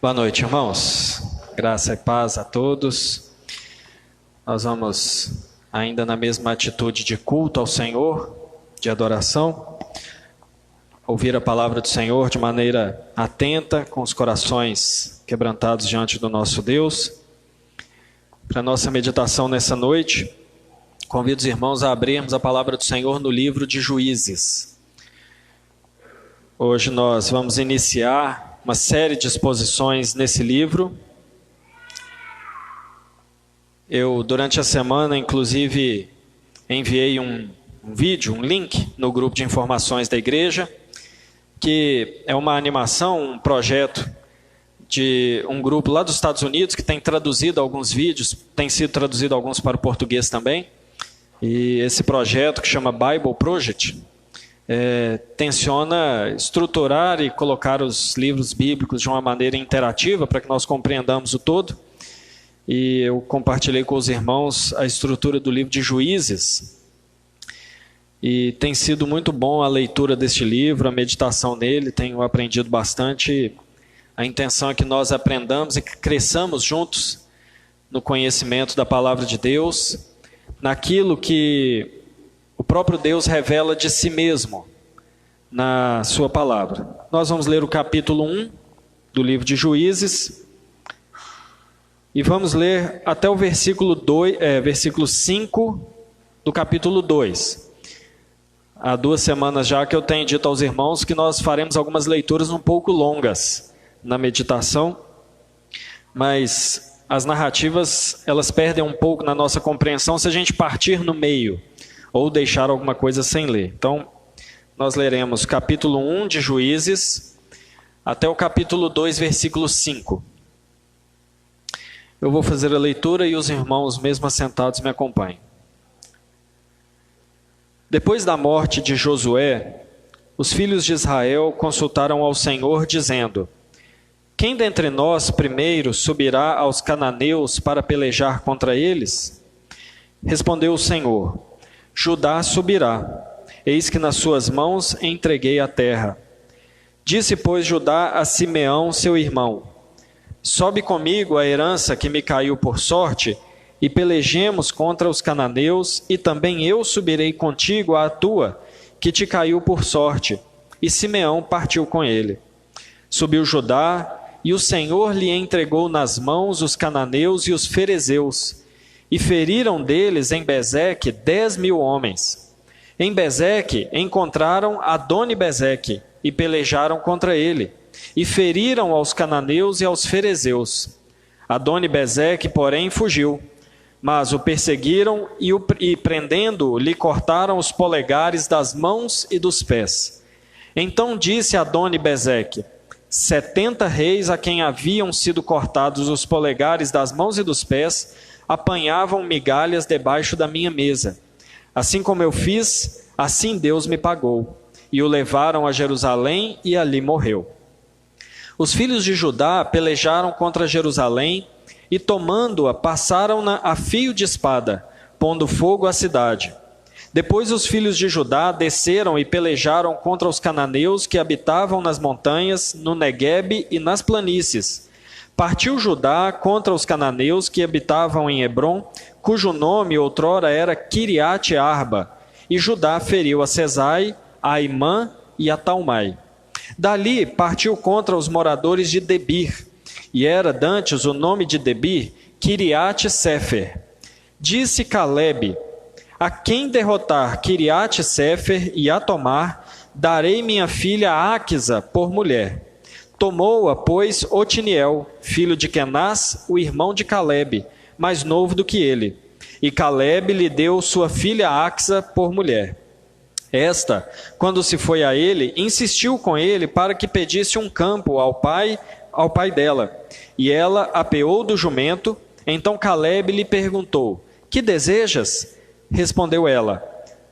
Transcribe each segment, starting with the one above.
Boa noite, irmãos. Graça e paz a todos. Nós vamos, ainda na mesma atitude de culto ao Senhor, de adoração, ouvir a palavra do Senhor de maneira atenta, com os corações quebrantados diante do nosso Deus. Para a nossa meditação nessa noite, convido os irmãos a abrirmos a palavra do Senhor no livro de Juízes. Hoje nós vamos iniciar uma série de exposições nesse livro. Eu, durante a semana, inclusive, enviei um vídeo, um link no grupo de informações da igreja, que é uma animação, um projeto de um grupo lá dos Estados Unidos que tem traduzido alguns vídeos, tem sido traduzido alguns para o português também. E esse projeto, que chama Bible Project, tenciona estruturar e colocar os livros bíblicos de uma maneira interativa para que nós compreendamos o todo. E eu compartilhei com os irmãos a estrutura do livro de Juízes. E tem sido muito bom a leitura deste livro, a meditação nele, tenho aprendido bastante. A intenção é que nós aprendamos e que cresçamos juntos no conhecimento da palavra de Deus, naquilo que o próprio Deus revela de si mesmo na sua palavra. Nós vamos ler o capítulo 1 do livro de Juízes e vamos ler até o versículo 5 do capítulo 2. Há 2 semanas já que eu tenho dito aos irmãos que nós faremos algumas leituras um pouco longas na meditação, mas as narrativas elas perdem um pouco na nossa compreensão se a gente partir no meio ou deixar alguma coisa sem ler. Então, nós leremos capítulo 1 de Juízes até o capítulo 2, versículo 5. Eu vou fazer a leitura e os irmãos, mesmo assentados, me acompanhem. Depois da morte de Josué, os filhos de Israel consultaram ao Senhor, dizendo: quem dentre nós primeiro subirá aos cananeus para pelejar contra eles? Respondeu o Senhor: Judá subirá, eis que nas suas mãos entreguei a terra. Disse, pois, Judá a Simeão, seu irmão: sobe comigo a herança que me caiu por sorte, e pelejemos contra os cananeus, e também eu subirei contigo à tua, que te caiu por sorte. E Simeão partiu com ele. Subiu Judá, e o Senhor lhe entregou nas mãos os cananeus e os ferezeus, e feriram deles em Bezeque 10.000 homens. Em Bezeque encontraram Adoni-Bezeque, e pelejaram contra ele, e feriram aos cananeus e aos ferezeus. Adoni-Bezeque, porém, fugiu, mas o perseguiram e prendendo-o, lhe cortaram os polegares das mãos e dos pés. Então disse Adoni-Bezeque: 70 reis a quem haviam sido cortados os polegares das mãos e dos pés apanhavam migalhas debaixo da minha mesa. Assim como eu fiz, assim Deus me pagou. E o levaram a Jerusalém e ali morreu. Os filhos de Judá pelejaram contra Jerusalém e, tomando-a, passaram-na a fio de espada, pondo fogo à cidade. Depois os filhos de Judá desceram e pelejaram contra os cananeus que habitavam nas montanhas, no Neguebe e nas planícies. Partiu Judá contra os cananeus que habitavam em Hebrom, cujo nome outrora era Quiriate Arba, e Judá feriu a Sesai, a Aimã e a Talmai. Dali partiu contra os moradores de Debir, e era dantes o nome de Debir, Quiriate Sefer. Disse Calebe: a quem derrotar Quiriate Sefer e a tomar, darei minha filha Áquisa por mulher. Tomou-a, pois, Otiniel, filho de Kenaz, o irmão de Calebe, mais novo do que ele. E Calebe lhe deu sua filha Áquisa por mulher. Esta, quando se foi a ele, insistiu com ele para que pedisse um campo ao pai dela. E ela apeou do jumento. Então Calebe lhe perguntou: que desejas? Respondeu ela: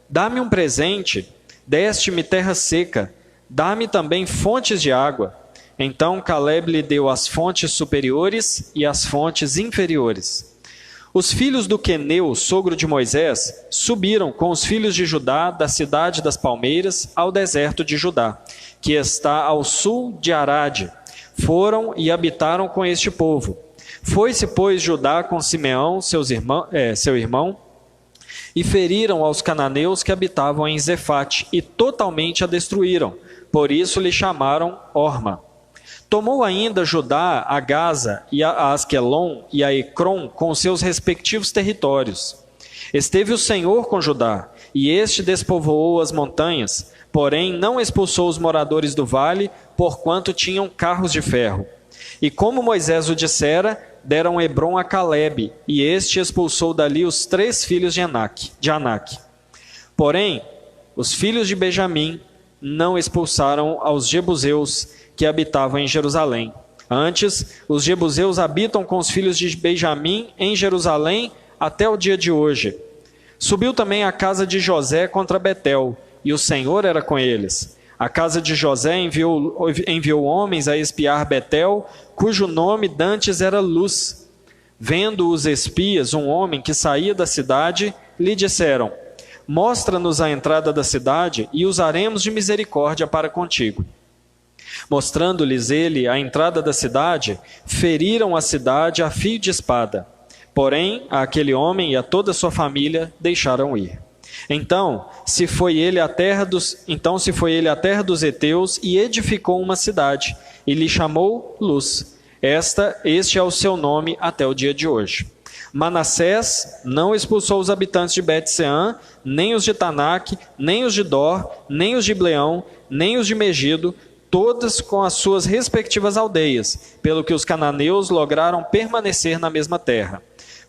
dá-me um presente, deste-me terra seca, dá-me também fontes de água. Então Calebe lhe deu as fontes superiores e as fontes inferiores. Os filhos do Queneu, sogro de Moisés, subiram com os filhos de Judá da cidade das palmeiras ao deserto de Judá, que está ao sul de Arade. foram e habitaram com este povo. Foi-se, pois, Judá com Simeão, seu irmão, e feriram aos cananeus que habitavam em Zefate, e totalmente a destruíram. Por isso lhe chamaram Orma. Tomou ainda Judá a Gaza e a Asquelon e a Ecrom com seus respectivos territórios. Esteve o Senhor com Judá, e este despovoou as montanhas, porém não expulsou os moradores do vale, porquanto tinham carros de ferro. E como Moisés o dissera, deram Hebrom a Calebe, e este expulsou dali os 3 filhos de Anak. Porém, os filhos de Benjamim não expulsaram aos jebuseus que habitavam em Jerusalém. Antes, os jebuseus habitam com os filhos de Benjamim em Jerusalém até o dia de hoje. Subiu também a casa de José contra Betel, e o Senhor era com eles. A casa de José enviou homens a espiar Betel, cujo nome dantes era Luz. Vendo os espias um homem que saía da cidade, lhe disseram: mostra-nos a entrada da cidade, e usaremos de misericórdia para contigo. Mostrando-lhes ele a entrada da cidade, feriram a cidade a fio de espada. Porém, aquele homem e a toda a sua família deixaram ir. Então se foi ele à terra dos heteus e edificou uma cidade, e lhe chamou Luz. Este é o seu nome até o dia de hoje. Manassés não expulsou os habitantes de Bet-Seã, nem os de Tanak, nem os de Dor, nem os de Ibleão, nem os de Megido, todas com as suas respectivas aldeias, pelo que os cananeus lograram permanecer na mesma terra.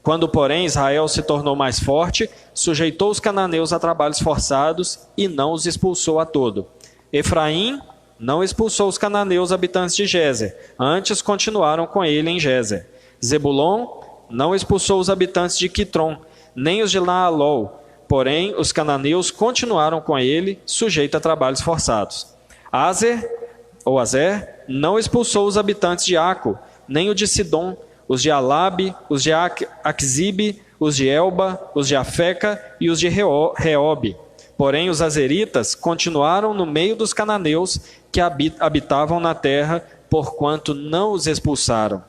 Quando, porém, Israel se tornou mais forte, sujeitou os cananeus a trabalhos forçados e não os expulsou a todo. Efraim não expulsou os cananeus habitantes de Gézer, antes continuaram com ele em Gézer. Zebulon não expulsou os habitantes de Quitron, nem os de Naalol, porém os cananeus continuaram com ele, sujeito a trabalhos forçados. Azer não expulsou os habitantes de Aco, nem o de Sidom, os de Alabe, os de Aquizibe, os de Elba, os de Afeca e os de Reobe. Porém, os azeritas continuaram no meio dos cananeus que habitavam na terra, porquanto não os expulsaram.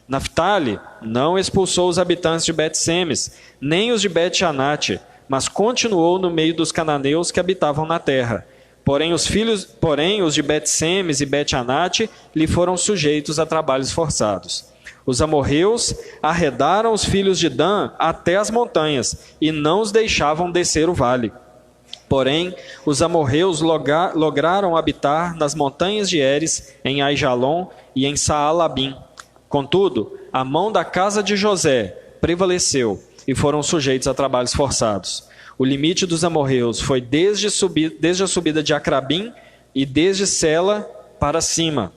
Naphtali não expulsou os habitantes de Bet-Semes, nem os de Bet-Anate, mas continuou no meio dos cananeus que habitavam na terra. Porém, os de Bet-Semes e Bet-Anate lhe foram sujeitos a trabalhos forçados. Os amorreus arredaram os filhos de Dan até as montanhas, e não os deixavam descer o vale. Porém, os amorreus lograram habitar nas montanhas de Eres, em Aijalon e em Saalabim. Contudo, a mão da casa de José prevaleceu, e foram sujeitos a trabalhos forçados. O limite dos amorreus foi desde a subida de Acrabim e desde Sela para cima.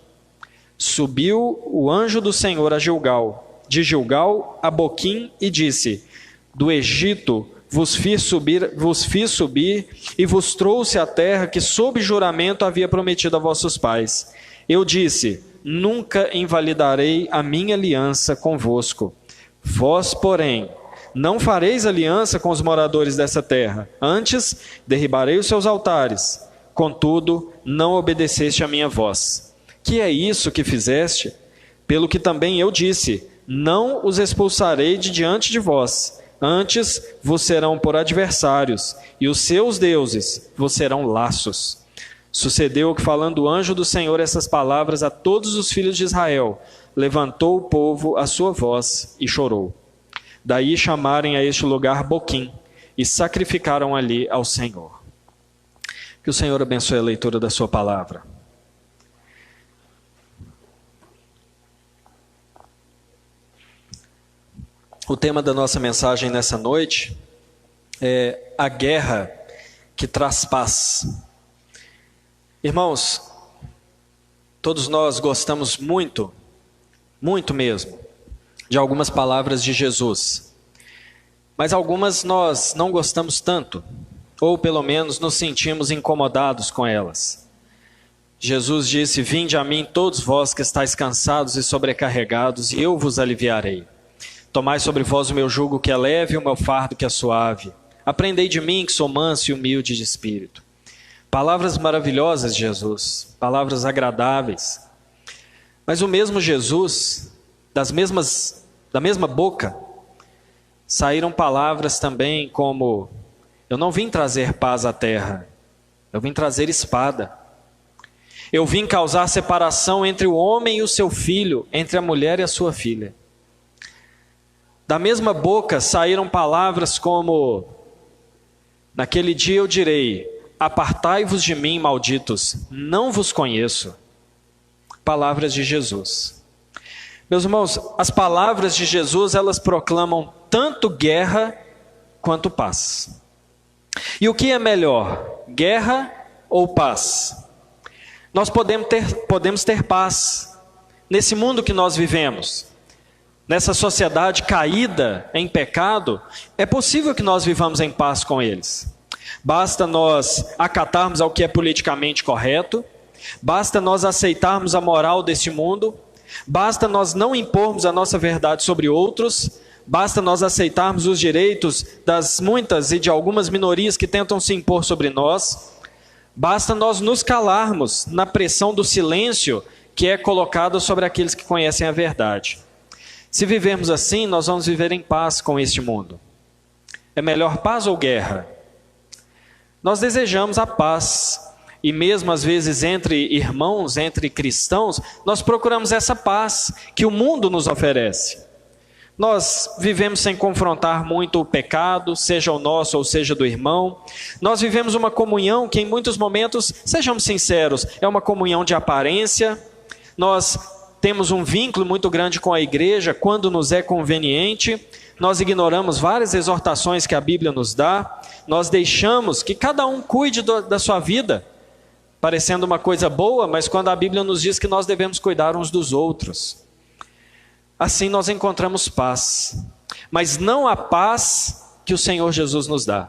Subiu o anjo do Senhor a Gilgal, de Gilgal a Boquim, e disse: do Egito vos fiz subir e vos trouxe a terra que sob juramento havia prometido a vossos pais. Eu disse: nunca invalidarei a minha aliança convosco. Vós, porém, não fareis aliança com os moradores dessa terra, antes derribarei os seus altares. Contudo, não obedeceste à minha voz. Que é isso que fizeste? Pelo que também eu disse: não os expulsarei de diante de vós, antes vos serão por adversários, e os seus deuses vos serão laços. Sucedeu que, falando o anjo do Senhor essas palavras a todos os filhos de Israel, levantou o povo a sua voz e chorou. Daí chamarem a este lugar Boquim, e sacrificaram ali ao Senhor. Que o Senhor abençoe a leitura da sua palavra. O tema da nossa mensagem nessa noite é a guerra que traz paz. Irmãos, todos nós gostamos muito, muito mesmo, de algumas palavras de Jesus. Mas algumas nós não gostamos tanto, ou pelo menos nos sentimos incomodados com elas. Jesus disse: vinde a mim todos vós que estáis cansados e sobrecarregados, e eu vos aliviarei. Tomai sobre vós o meu jugo que é leve e o meu fardo que é suave. Aprendei de mim que sou manso e humilde de espírito. Palavras maravilhosas de Jesus, palavras agradáveis. Mas o mesmo Jesus, da mesma boca, saíram palavras também como: eu não vim trazer paz à terra, eu vim trazer espada. Eu vim causar separação entre o homem e o seu filho, entre a mulher e a sua filha. Da mesma boca saíram palavras como: naquele dia eu direi, apartai-vos de mim, malditos, não vos conheço. Palavras de Jesus. Meus irmãos, as palavras de Jesus, elas proclamam tanto guerra quanto paz. E o que é melhor, guerra ou paz? Nós podemos ter paz nesse mundo que nós vivemos. Nessa sociedade caída em pecado, é possível que nós vivamos em paz com eles. Basta nós acatarmos ao que é politicamente correto, basta nós aceitarmos a moral deste mundo, basta nós não impormos a nossa verdade sobre outros, basta nós aceitarmos os direitos das muitas e de algumas minorias que tentam se impor sobre nós, basta nós nos calarmos na pressão do silêncio que é colocado sobre aqueles que conhecem a verdade. Se vivermos assim, nós vamos viver em paz com este mundo. É melhor paz ou guerra? Nós desejamos a paz, e mesmo às vezes entre irmãos, entre cristãos, nós procuramos essa paz que o mundo nos oferece. Nós vivemos sem confrontar muito o pecado, seja o nosso ou seja do irmão. Nós vivemos uma comunhão que em muitos momentos, sejamos sinceros, é uma comunhão de aparência. Nós temos um vínculo muito grande com a igreja quando nos é conveniente. Nós ignoramos várias exortações que a Bíblia nos dá. Nós deixamos que cada um cuide da sua vida, parecendo uma coisa boa, mas quando a Bíblia nos diz que nós devemos cuidar uns dos outros. Assim nós encontramos paz, mas não a paz que o Senhor Jesus nos dá,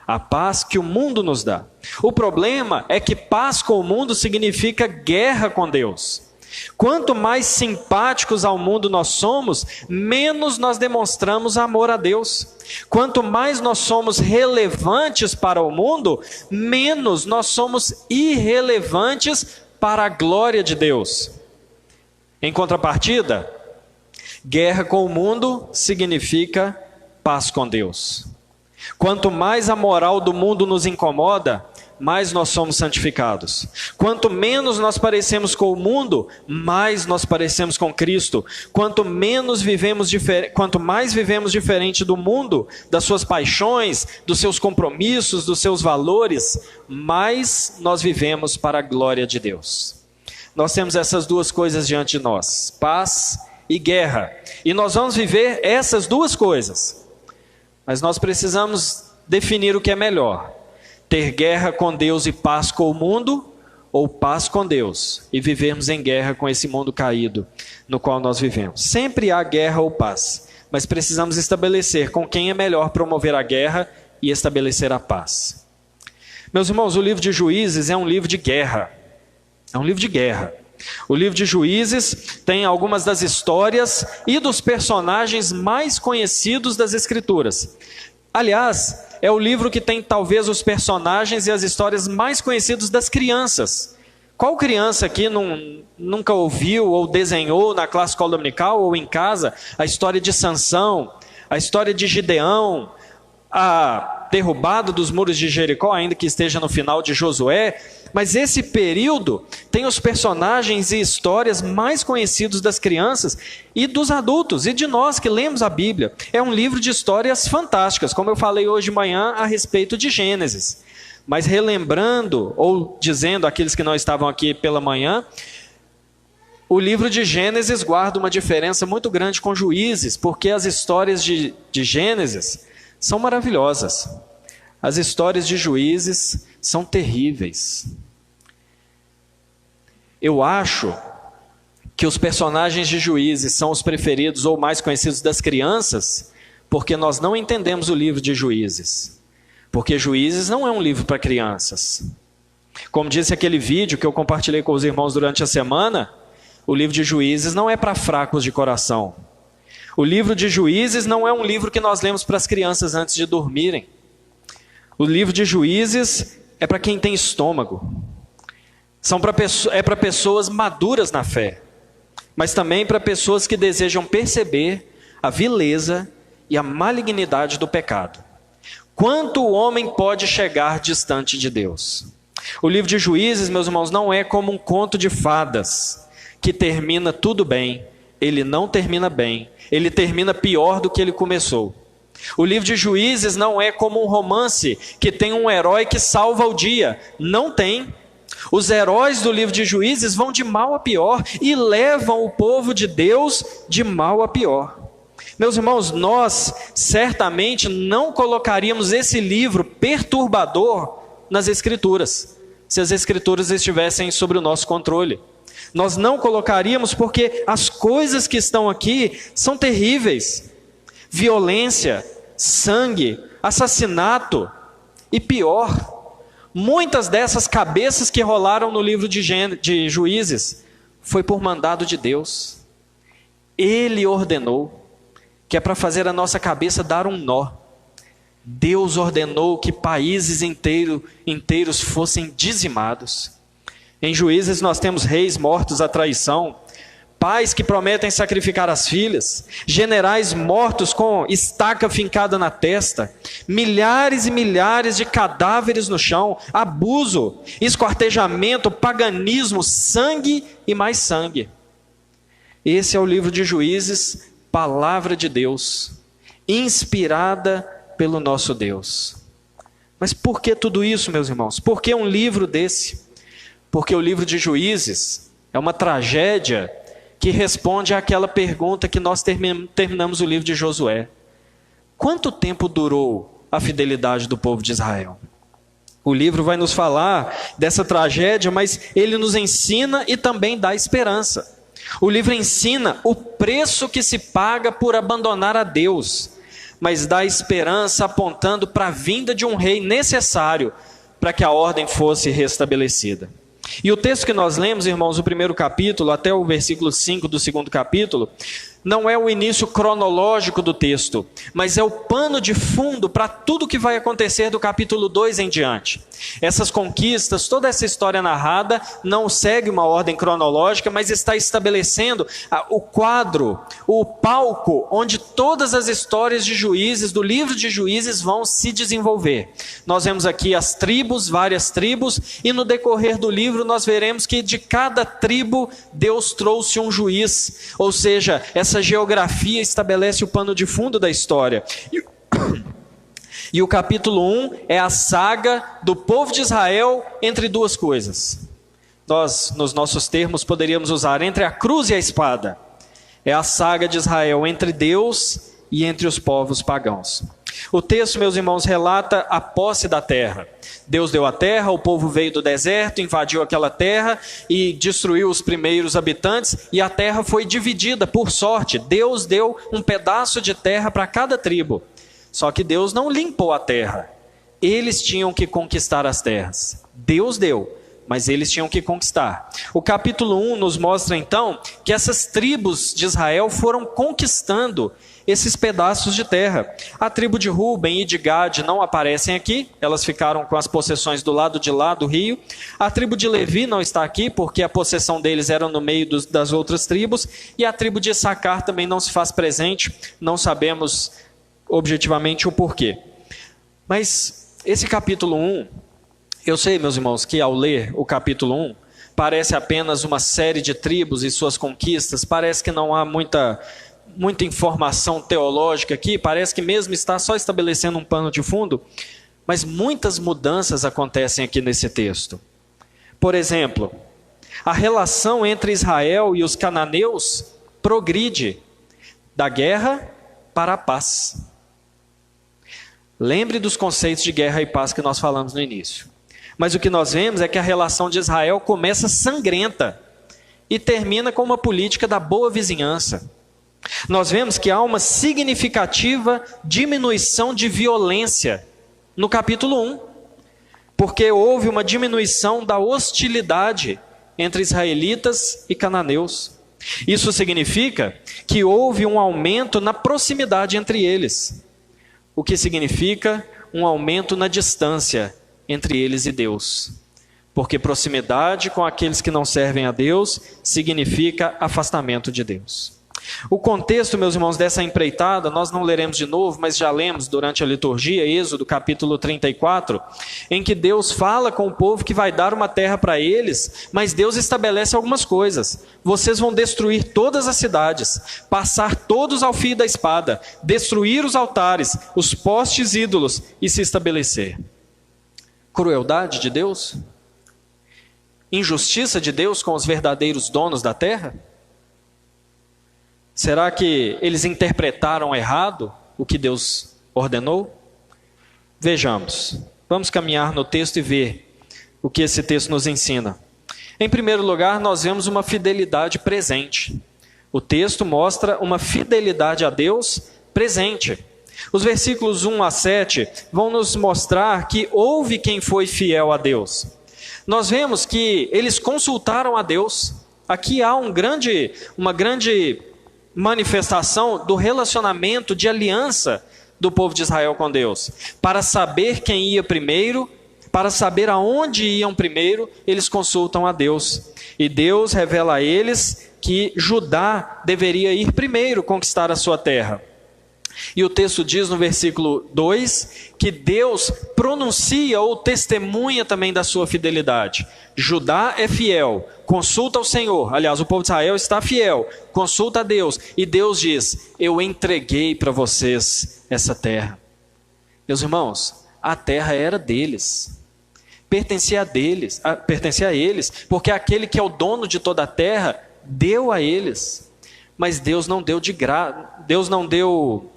a paz que o mundo nos dá. O problema é que paz com o mundo significa guerra com Deus. Quanto mais simpáticos ao mundo nós somos, menos nós demonstramos amor a Deus. Quanto mais nós somos relevantes para o mundo, menos nós somos irrelevantes para a glória de Deus. Em contrapartida, guerra com o mundo significa paz com Deus. Quanto mais a moral do mundo nos incomoda, mais nós somos santificados. Quanto menos nós parecemos com o mundo, mais nós parecemos com Cristo. Quanto mais vivemos diferente do mundo, das suas paixões, dos seus compromissos, dos seus valores, mais nós vivemos para a glória de Deus. Nós temos essas duas coisas diante de nós, paz e guerra. E nós vamos viver essas duas coisas. Mas nós precisamos definir o que é melhor. Ter guerra com Deus e paz com o mundo, ou paz com Deus e vivermos em guerra com esse mundo caído no qual nós vivemos. Sempre há guerra ou paz, mas precisamos estabelecer com quem é melhor promover a guerra e estabelecer a paz. Meus irmãos, o livro de Juízes é um livro de guerra. É um livro de guerra. O livro de Juízes tem algumas das histórias e dos personagens mais conhecidos das Escrituras. Aliás, é o livro que tem talvez os personagens e as histórias mais conhecidos das crianças. Qual criança aqui nunca ouviu ou desenhou na classe escola dominical ou em casa a história de Sansão, a história de Gideão, a derrubada dos muros de Jericó, ainda que esteja no final de Josué? Mas esse período tem os personagens e histórias mais conhecidos das crianças e dos adultos e de nós que lemos a Bíblia. É um livro de histórias fantásticas, como eu falei hoje de manhã a respeito de Gênesis. Mas relembrando, ou dizendo àqueles que não estavam aqui pela manhã, o livro de Gênesis guarda uma diferença muito grande com Juízes, porque as histórias de Gênesis são maravilhosas. As histórias de Juízes são terríveis. Eu acho que os personagens de Juízes são os preferidos ou mais conhecidos das crianças, porque nós não entendemos o livro de Juízes. Porque Juízes não é um livro para crianças. Como disse aquele vídeo que eu compartilhei com os irmãos durante a semana, o livro de Juízes não é para fracos de coração. O livro de Juízes não é um livro que nós lemos para as crianças antes de dormirem. O livro de Juízes é para quem tem estômago. É para pessoas maduras na fé. mas também para pessoas que desejam perceber a vileza e a malignidade do pecado. Quanto o homem pode chegar distante de Deus? O livro de Juízes, meus irmãos, não é como um conto de fadas, que termina tudo bem. Ele não termina bem, ele termina pior do que ele começou. O livro de Juízes não é como um romance que tem um herói que salva o dia. Não tem. Os heróis do livro de Juízes vão de mal a pior e levam o povo de Deus de mal a pior. Meus irmãos, nós certamente não colocaríamos esse livro perturbador nas Escrituras, se as Escrituras estivessem sob o nosso controle. Nós não colocaríamos porque as coisas que estão aqui são terríveis. Violência, sangue, assassinato e pior, muitas dessas cabeças que rolaram no livro de Juízes foi por mandado de Deus. Ele ordenou, que é para fazer a nossa cabeça dar um nó. Deus ordenou que países inteiros fossem dizimados. Em Juízes nós temos reis mortos à traição, pais que prometem sacrificar as filhas, generais mortos com estaca fincada na testa, milhares e milhares de cadáveres no chão, abuso, esquartejamento, paganismo, sangue e mais sangue. Esse é o livro de Juízes, palavra de Deus, inspirada pelo nosso Deus. Mas por que tudo isso, meus irmãos? Por que um livro desse? Porque o livro de Juízes é uma tragédia que responde àquela pergunta que nós terminamos o livro de Josué. Quanto tempo durou a fidelidade do povo de Israel? O livro vai nos falar dessa tragédia, mas ele nos ensina e também dá esperança. O livro ensina o preço que se paga por abandonar a Deus, mas dá esperança apontando para a vinda de um rei necessário para que a ordem fosse restabelecida. E o texto que nós lemos, irmãos, o primeiro capítulo até o versículo 5 do segundo capítulo, não é o início cronológico do texto, mas é o pano de fundo para tudo que vai acontecer do capítulo 2 em diante. Essas conquistas, toda essa história narrada, não segue uma ordem cronológica, mas está estabelecendo o quadro, o palco, onde todas as histórias de Juízes, do livro de Juízes, vão se desenvolver. Nós vemos aqui as tribos, várias tribos, e no decorrer do livro nós veremos que de cada tribo Deus trouxe um juiz, ou seja, essa geografia estabelece o pano de fundo da história. E o capítulo 1 é a saga do povo de Israel entre duas coisas. Nós, nos nossos termos, poderíamos usar entre a cruz e a espada. É a saga de Israel entre Deus e entre os povos pagãos. O texto, meus irmãos, relata a posse da terra. Deus deu a terra, o povo veio do deserto, invadiu aquela terra e destruiu os primeiros habitantes, e a terra foi dividida por sorte. Deus deu um pedaço de terra para cada tribo. Só que Deus não limpou a terra. Eles tinham que conquistar as terras. Deus deu, mas eles tinham que conquistar. O capítulo 1 nos mostra então que essas tribos de Israel foram conquistando esses pedaços de terra. A tribo de Ruben e de Gade não aparecem aqui, elas ficaram com as possessões do lado de lá do rio. A tribo de Levi não está aqui, porque a possessão deles era no meio das outras tribos, e a tribo de Issacar também não se faz presente, não sabemos objetivamente o porquê. Mas esse capítulo 1, eu sei, meus irmãos, que ao ler o capítulo 1, parece apenas uma série de tribos e suas conquistas, parece que não há muita informação teológica aqui, parece que mesmo está só estabelecendo um pano de fundo, mas muitas mudanças acontecem aqui nesse texto. Por exemplo, a relação entre Israel e os cananeus progride da guerra para a paz. Lembre dos conceitos de guerra e paz que nós falamos no início. Mas o que nós vemos é que a relação de Israel começa sangrenta e termina com uma política da boa vizinhança. Nós vemos que há uma significativa diminuição de violência no capítulo 1, porque houve uma diminuição da hostilidade entre israelitas e cananeus. Isso significa que houve um aumento na proximidade entre eles, o que significa um aumento na distância entre eles e Deus. porque proximidade com aqueles que não servem a Deus significa afastamento de Deus. O contexto, meus irmãos, dessa empreitada, nós não leremos de novo, mas já lemos durante a liturgia, Êxodo capítulo 34, em que Deus fala com o povo que vai dar uma terra para eles, mas Deus estabelece algumas coisas. Vocês vão destruir todas as cidades, passar todos ao fio da espada, destruir os altares, os postes ídolos e se estabelecer. Crueldade de Deus? Injustiça de Deus com os verdadeiros donos da terra? Será que eles interpretaram errado o que Deus ordenou? Vejamos. Vamos caminhar no texto e ver o que esse texto nos ensina. Em primeiro lugar, nós vemos uma fidelidade presente. O texto mostra uma fidelidade a Deus presente. Os versículos 1 a 7 vão nos mostrar que houve quem foi fiel a Deus. Nós vemos que eles consultaram a Deus. Aqui há uma grande manifestação do relacionamento de aliança do povo de Israel com Deus. Para saber quem ia primeiro, para saber aonde iam primeiro, eles consultam a Deus. E Deus revela a eles que Judá deveria ir primeiro conquistar a sua terra. E o texto diz no versículo 2 que Deus pronuncia ou testemunha também da sua fidelidade. Judá é fiel, consulta ao Senhor. Aliás, o povo de Israel está fiel, consulta a Deus. E Deus diz: eu entreguei para vocês essa terra. Meus irmãos, a terra era deles. Pertencia a eles, porque aquele que é o dono de toda a terra deu a eles. Mas Deus não deu de graça, Deus não deu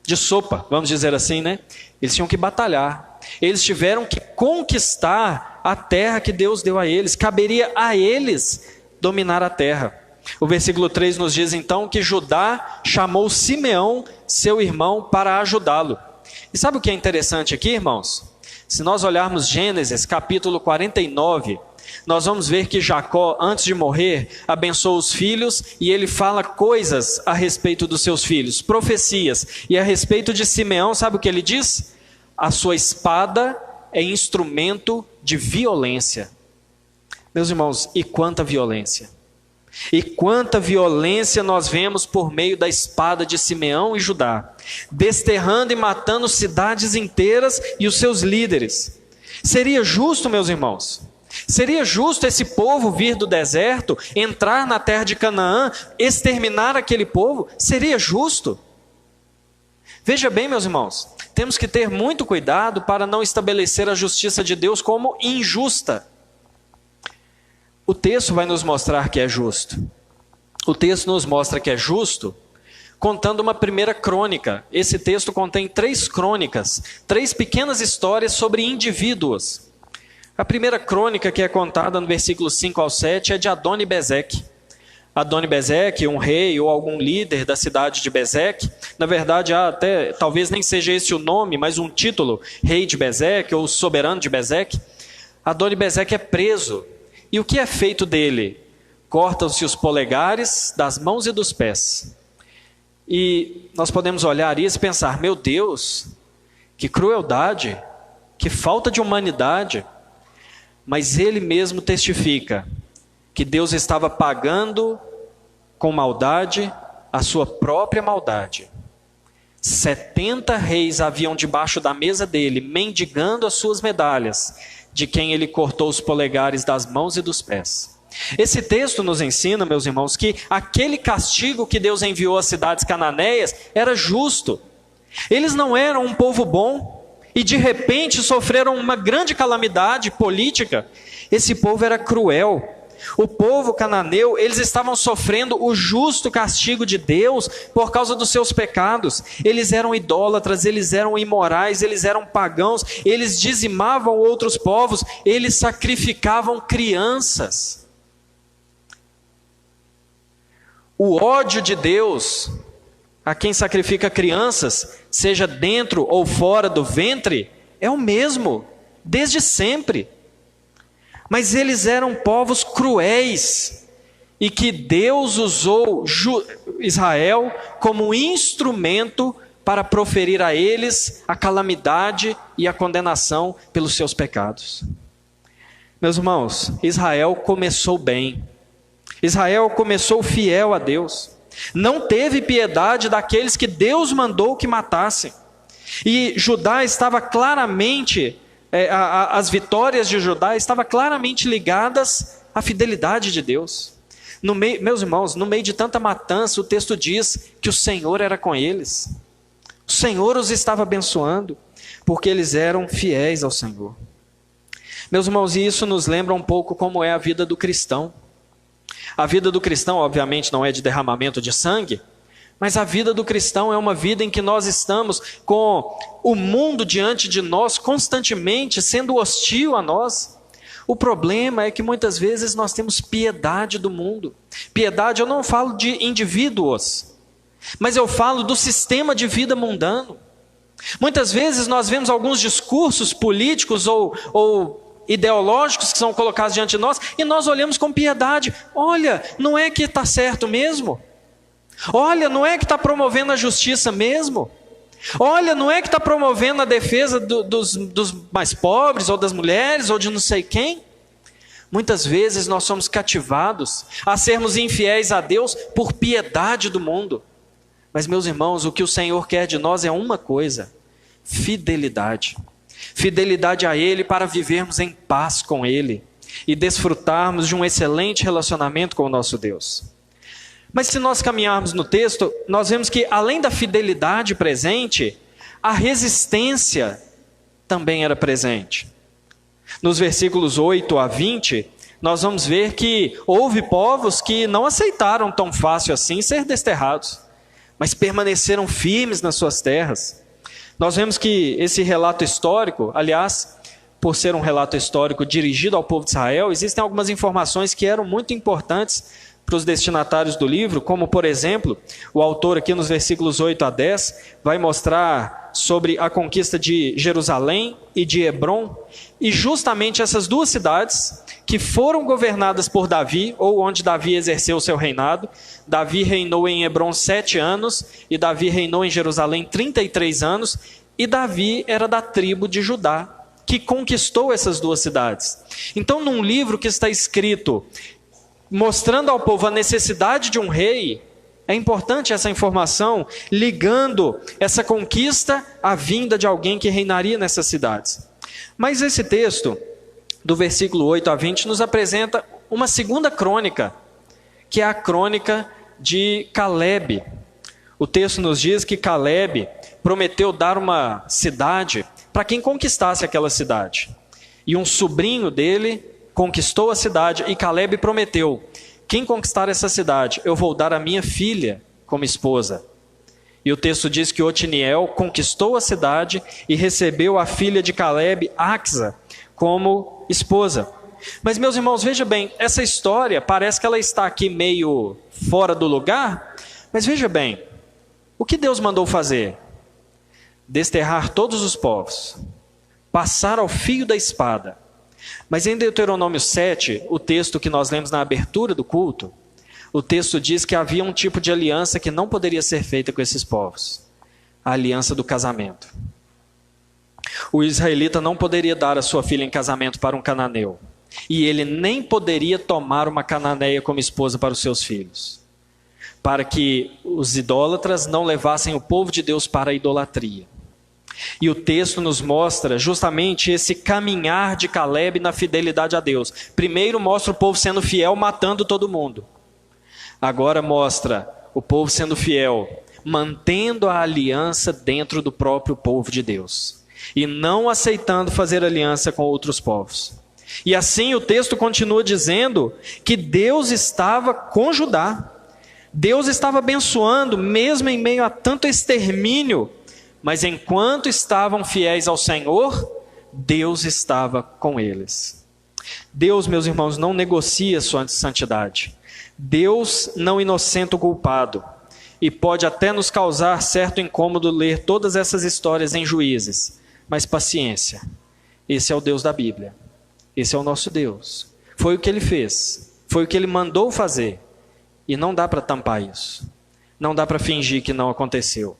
de sopa, vamos dizer assim, né? Eles tinham que batalhar. Eles tiveram que conquistar a terra que Deus deu a eles. Caberia a eles dominar a terra. O versículo 3 nos diz então que Judá chamou Simeão, seu irmão, para ajudá-lo. E sabe o que é interessante aqui, irmãos? Se nós olharmos Gênesis capítulo 49, nós vamos ver que Jacó, antes de morrer, abençoa os filhos e ele fala coisas a respeito dos seus filhos, profecias. E a respeito de Simeão, sabe o que ele diz? A sua espada é instrumento de violência. Meus irmãos, e quanta violência! E quanta violência nós vemos por meio da espada de Simeão e Judá, desterrando e matando cidades inteiras e os seus líderes. Seria justo, meus irmãos? Seria justo esse povo vir do deserto, entrar na terra de Canaã, exterminar aquele povo? Seria justo? Veja bem, meus irmãos, temos que ter muito cuidado para não estabelecer a justiça de Deus como injusta. O texto vai nos mostrar que é justo. O texto nos mostra que é justo contando uma primeira crônica. Esse texto contém 3 crônicas, 3 pequenas histórias sobre indivíduos. A primeira crônica que é contada no versículo 5 ao 7 é de Adoni-Bezeque. Adoni-Bezeque, um rei ou algum líder da cidade de Bezeque, na verdade até talvez nem seja esse o nome, mas um título, rei de Bezeque ou soberano de Bezeque. Adoni-Bezeque é preso. E o que é feito dele? Cortam-se os polegares das mãos e dos pés. E nós podemos olhar isso e pensar: meu Deus, que crueldade, que falta de humanidade. Mas ele mesmo testifica que Deus estava pagando com maldade a sua própria maldade. 70 reis haviam debaixo da mesa dele, mendigando as suas medalhas, de quem ele cortou os polegares das mãos e dos pés. Esse texto nos ensina, meus irmãos, que aquele castigo que Deus enviou às cidades cananeias era justo. Eles não eram um povo bom e de repente sofreram uma grande calamidade política. Esse povo era cruel. O povo cananeu, eles estavam sofrendo o justo castigo de Deus por causa dos seus pecados. Eles eram idólatras, eles eram imorais, eles eram pagãos, eles dizimavam outros povos, eles sacrificavam crianças. O ódio de Deus a quem sacrifica crianças, seja dentro ou fora do ventre, é o mesmo, desde sempre. Mas eles eram povos cruéis, e que Deus usou Israel como instrumento para proferir a eles a calamidade e a condenação pelos seus pecados. Meus irmãos, Israel começou bem. Israel começou fiel a Deus. Não teve piedade daqueles que Deus mandou que matassem. E Judá estava claramente, as vitórias de Judá estavam claramente ligadas à fidelidade de Deus. Meus irmãos, no meio de tanta matança, o texto diz que o Senhor era com eles. O Senhor os estava abençoando, porque eles eram fiéis ao Senhor. Meus irmãos, e isso nos lembra um pouco como é a vida do cristão. A vida do cristão, obviamente, não é de derramamento de sangue, mas a vida do cristão é uma vida em que nós estamos com o mundo diante de nós, constantemente sendo hostil a nós. O problema é que muitas vezes nós temos piedade do mundo. Piedade, eu não falo de indivíduos, mas eu falo do sistema de vida mundano. Muitas vezes nós vemos alguns discursos políticos ou ideológicos que são colocados diante de nós e nós olhamos com piedade. Olha, não é que está certo mesmo? Olha, não é que está promovendo a justiça mesmo? Olha, não é que está promovendo a defesa dos mais pobres, ou das mulheres, ou de não sei quem? Muitas vezes nós somos cativados a sermos infiéis a Deus por piedade do mundo. Mas, meus irmãos, o que o Senhor quer de nós é uma coisa: fidelidade. Fidelidade a Ele para vivermos em paz com Ele e desfrutarmos de um excelente relacionamento com o nosso Deus. Mas se nós caminharmos no texto, nós vemos que além da fidelidade presente, a resistência também era presente. Nos versículos 8 a 20, nós vamos ver que houve povos que não aceitaram tão fácil assim ser desterrados, mas permaneceram firmes nas suas terras. Nós vemos que esse relato histórico, aliás, por ser um relato histórico dirigido ao povo de Israel, existem algumas informações que eram muito importantes para os destinatários do livro, como, por exemplo, o autor aqui nos versículos 8 a 10 vai mostrar sobre a conquista de Jerusalém e de Hebrom, e justamente essas duas cidades que foram governadas por Davi, ou onde Davi exerceu o seu reinado. Davi reinou em Hebrom 7 anos, e Davi reinou em Jerusalém 33 anos, e Davi era da tribo de Judá, que conquistou essas duas cidades. Então, num livro que está escrito mostrando ao povo a necessidade de um rei, é importante essa informação, ligando essa conquista à vinda de alguém que reinaria nessas cidades. Mas esse texto, do versículo 8 a 20, nos apresenta uma segunda crônica, que é a crônica de Calebe. O texto nos diz que Calebe prometeu dar uma cidade para quem conquistasse aquela cidade. E um sobrinho dele conquistou a cidade e Calebe prometeu: quem conquistar essa cidade, eu vou dar a minha filha como esposa. E o texto diz que Otiniel conquistou a cidade e recebeu a filha de Calebe, Axa, como esposa. Mas, meus irmãos, veja bem, essa história parece que ela está aqui meio fora do lugar, mas veja bem, o que Deus mandou fazer? Desterrar todos os povos, passar ao fio da espada. Mas em Deuteronômio 7, o texto que nós lemos na abertura do culto, o texto diz que havia um tipo de aliança que não poderia ser feita com esses povos: a aliança do casamento. O israelita não poderia dar a sua filha em casamento para um cananeu, e ele nem poderia tomar uma cananeia como esposa para os seus filhos, para que os idólatras não levassem o povo de Deus para a idolatria. E o texto nos mostra justamente esse caminhar de Calebe na fidelidade a Deus. Primeiro mostra o povo sendo fiel, matando todo mundo. Agora mostra o povo sendo fiel, mantendo a aliança dentro do próprio povo de Deus, e não aceitando fazer aliança com outros povos. E assim o texto continua dizendo que Deus estava com Judá. Deus estava abençoando, mesmo em meio a tanto extermínio. Mas enquanto estavam fiéis ao Senhor, Deus estava com eles. Deus, meus irmãos, não negocia sua santidade. Deus não inocenta o culpado. E pode até nos causar certo incômodo ler todas essas histórias em Juízes. Mas paciência. Esse é o Deus da Bíblia. Esse é o nosso Deus. Foi o que Ele fez. Foi o que Ele mandou fazer. E não dá para tampar isso. Não dá para fingir que não aconteceu.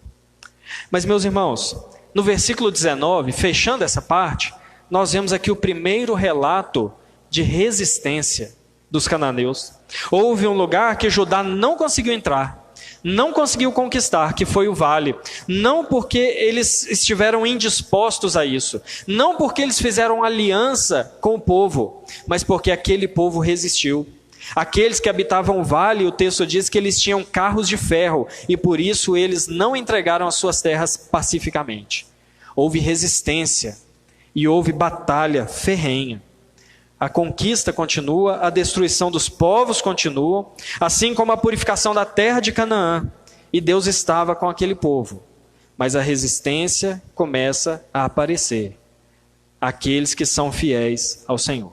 Mas, meus irmãos, no versículo 19, fechando essa parte, nós vemos aqui o primeiro relato de resistência dos cananeus. Houve um lugar que Judá não conseguiu entrar, não conseguiu conquistar, que foi o vale. Não porque eles estiveram indispostos a isso, não porque eles fizeram aliança com o povo, mas porque aquele povo resistiu. Aqueles que habitavam o vale, o texto diz que eles tinham carros de ferro, e por isso eles não entregaram as suas terras pacificamente. Houve resistência e houve batalha ferrenha. A conquista continua, a destruição dos povos continua, assim como a purificação da terra de Canaã. E Deus estava com aquele povo. Mas a resistência começa a aparecer. Aqueles que são fiéis ao Senhor.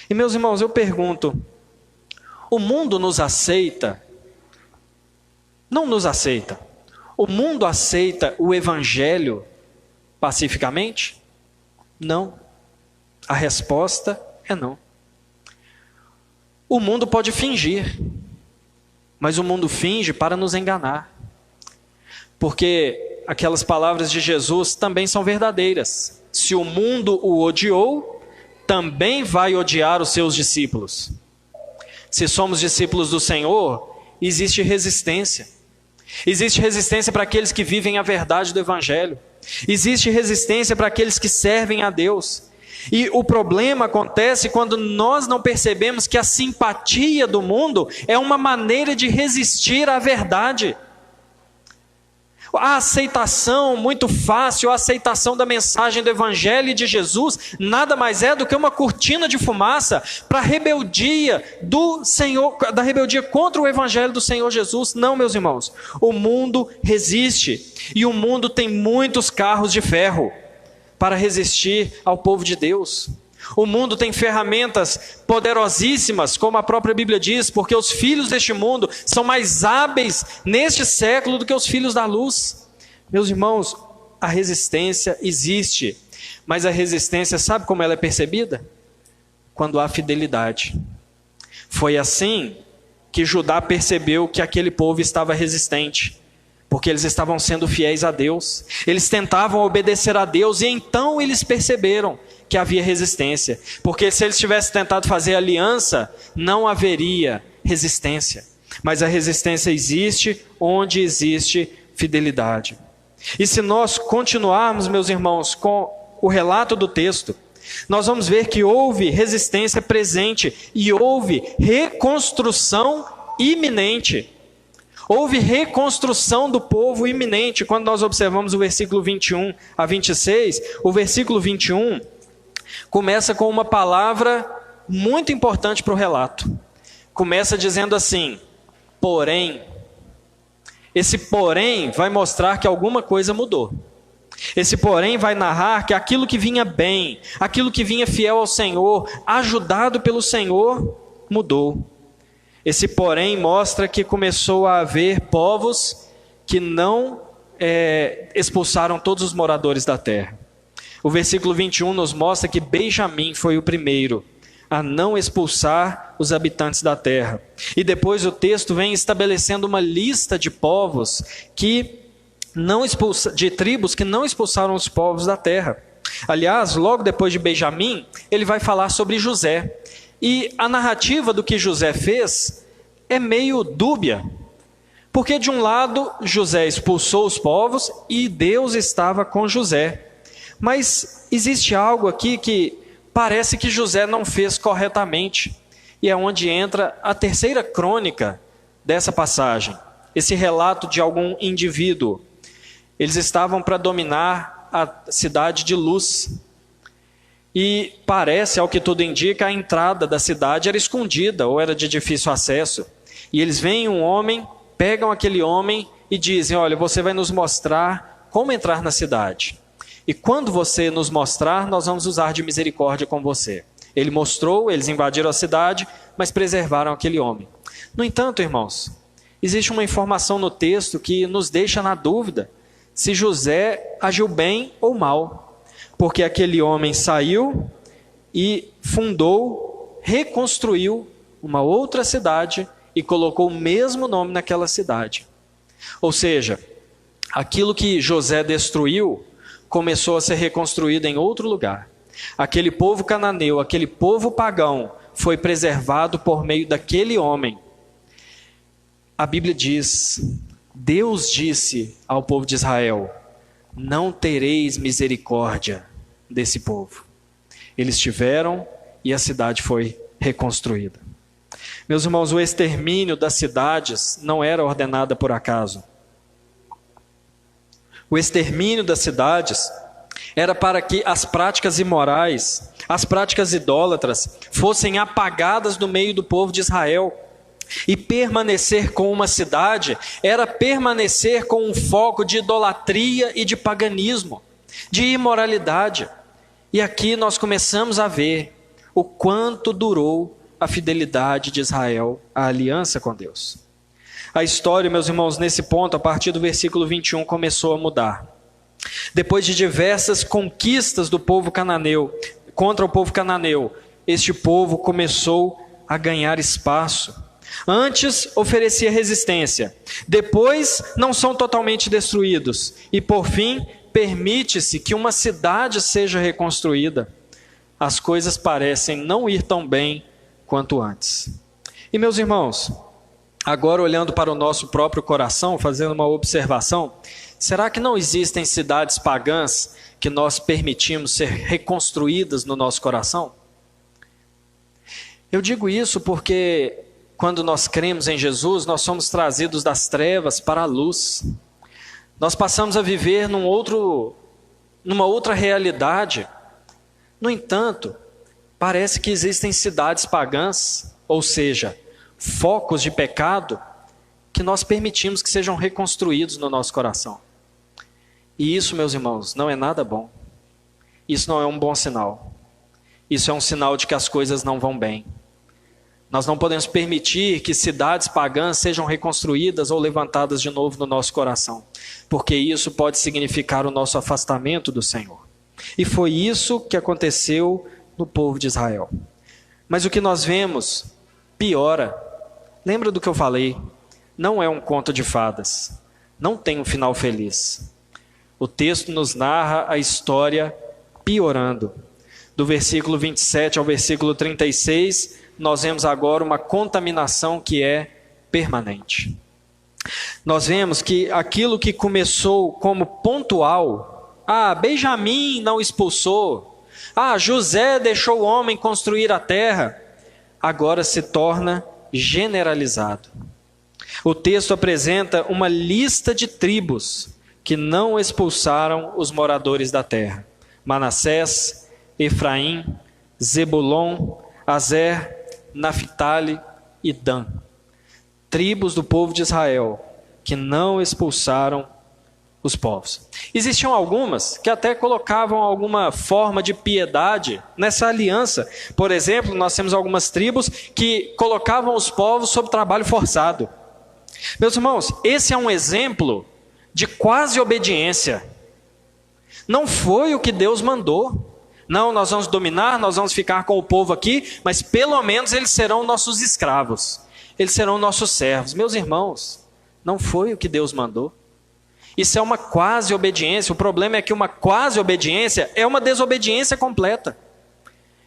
E meus irmãos, eu pergunto, o mundo nos aceita? Não nos aceita. O mundo aceita o Evangelho pacificamente? Não. A resposta é não. O mundo pode fingir, mas o mundo finge para nos enganar. Porque aquelas palavras de Jesus também são verdadeiras. Se o mundo o odiou, também vai odiar os seus discípulos. Se somos discípulos do Senhor, existe resistência. Existe resistência para aqueles que vivem a verdade do Evangelho. Existe resistência para aqueles que servem a Deus. E o problema acontece quando nós não percebemos que a simpatia do mundo é uma maneira de resistir à verdade. A aceitação muito fácil, a aceitação da mensagem do Evangelho e de Jesus, nada mais é do que uma cortina de fumaça para a rebeldia do Senhor, da rebeldia contra o Evangelho do Senhor Jesus. Não, meus irmãos, o mundo resiste e o mundo tem muitos carros de ferro para resistir ao povo de Deus. O mundo tem ferramentas poderosíssimas, como a própria Bíblia diz, porque os filhos deste mundo são mais hábeis neste século do que os filhos da luz. Meus irmãos, a resistência existe, mas a resistência, sabe como ela é percebida? Quando há fidelidade. Foi assim que Judá percebeu que aquele povo estava resistente, porque eles estavam sendo fiéis a Deus, eles tentavam obedecer a Deus, e então eles perceberam que havia resistência, porque se eles tivessem tentado fazer aliança, não haveria resistência, mas a resistência existe onde existe fidelidade. E se nós continuarmos, meus irmãos, com o relato do texto, nós vamos ver que houve resistência presente e houve reconstrução iminente. Houve reconstrução do povo iminente. Quando nós observamos o versículo 21 a 26, o versículo 21 começa com uma palavra muito importante para o relato. Começa dizendo assim, porém. Esse porém vai mostrar que alguma coisa mudou. Esse porém vai narrar que aquilo que vinha bem, aquilo que vinha fiel ao Senhor, ajudado pelo Senhor, mudou. Esse porém mostra que começou a haver povos que não expulsaram todos os moradores da terra. O versículo 21 nos mostra que Benjamim foi o primeiro a não expulsar os habitantes da terra. E depois o texto vem estabelecendo uma lista de povos de tribos que não expulsaram os povos da terra. Aliás, logo depois de Benjamim, ele vai falar sobre José. E a narrativa do que José fez é meio dúbia. Porque de um lado, José expulsou os povos e Deus estava com José. Mas existe algo aqui que parece que José não fez corretamente. E é onde entra a terceira crônica dessa passagem. Esse relato de algum indivíduo. Eles estavam para dominar a cidade de Luz. E parece, ao que tudo indica, a entrada da cidade era escondida ou era de difícil acesso. E eles veem um homem, pegam aquele homem e dizem, olha, você vai nos mostrar como entrar na cidade. E quando você nos mostrar, nós vamos usar de misericórdia com você. Ele mostrou, eles invadiram a cidade, mas preservaram aquele homem. No entanto, irmãos, existe uma informação no texto que nos deixa na dúvida se José agiu bem ou mal. Porque aquele homem saiu e fundou, reconstruiu uma outra cidade e colocou o mesmo nome naquela cidade. Ou seja, aquilo que José destruiu começou a ser reconstruído em outro lugar. Aquele povo cananeu, aquele povo pagão, foi preservado por meio daquele homem. A Bíblia diz, Deus disse ao povo de Israel: não tereis misericórdia desse povo. Eles tiveram e a cidade foi reconstruída. Meus irmãos, o extermínio das cidades não era ordenado por acaso. O extermínio das cidades era para que as práticas imorais, as práticas idólatras, fossem apagadas do meio do povo de Israel. E permanecer com uma cidade era permanecer com um foco de idolatria e de paganismo, de imoralidade. E aqui nós começamos a ver o quanto durou a fidelidade de Israel à aliança com Deus. A história, meus irmãos, nesse ponto, a partir do versículo 21, começou a mudar. Depois de diversas conquistas do povo cananeu, contra o povo cananeu, este povo começou a ganhar espaço. Antes oferecia resistência, depois não são totalmente destruídos, e por fim permite-se que uma cidade seja reconstruída. As coisas parecem não ir tão bem quanto antes. E meus irmãos, agora olhando para o nosso próprio coração, fazendo uma observação, será que não existem cidades pagãs que nós permitimos ser reconstruídas no nosso coração? Eu digo isso porque quando nós cremos em Jesus, nós somos trazidos das trevas para a luz. Nós passamos a viver numa outra realidade. No entanto, parece que existem cidades pagãs, ou seja, focos de pecado, que nós permitimos que sejam reconstruídos no nosso coração. E isso, meus irmãos, não é nada bom. Isso não é um bom sinal. Isso é um sinal de que as coisas não vão bem. Nós não podemos permitir que cidades pagãs sejam reconstruídas ou levantadas de novo no nosso coração, porque isso pode significar o nosso afastamento do Senhor. E foi isso que aconteceu no povo de Israel. Mas o que nós vemos piora. Lembra do que eu falei? Não é um conto de fadas. Não tem um final feliz. O texto nos narra a história piorando. Do versículo 27 ao versículo 36, nós vemos agora uma contaminação que é permanente. Nós vemos que aquilo que começou como pontual, Benjamim não expulsou, José deixou o homem construir a terra, agora se torna generalizado. O texto apresenta uma lista de tribos que não expulsaram os moradores da terra: Manassés, Efraim, Zebulon, Azer, Naftali e Dan. Tribos do povo de Israel que não expulsaram os povos. Existiam algumas que até colocavam alguma forma de piedade nessa aliança. Por exemplo, nós temos algumas tribos que colocavam os povos sob trabalho forçado. Meus irmãos, esse é um exemplo de quase obediência. Não foi o que Deus mandou. Não, nós vamos dominar, nós vamos ficar com o povo aqui, mas pelo menos eles serão nossos escravos. Eles serão nossos servos. Meus irmãos, não foi o que Deus mandou. Isso é uma quase obediência. O problema é que uma quase obediência é uma desobediência completa.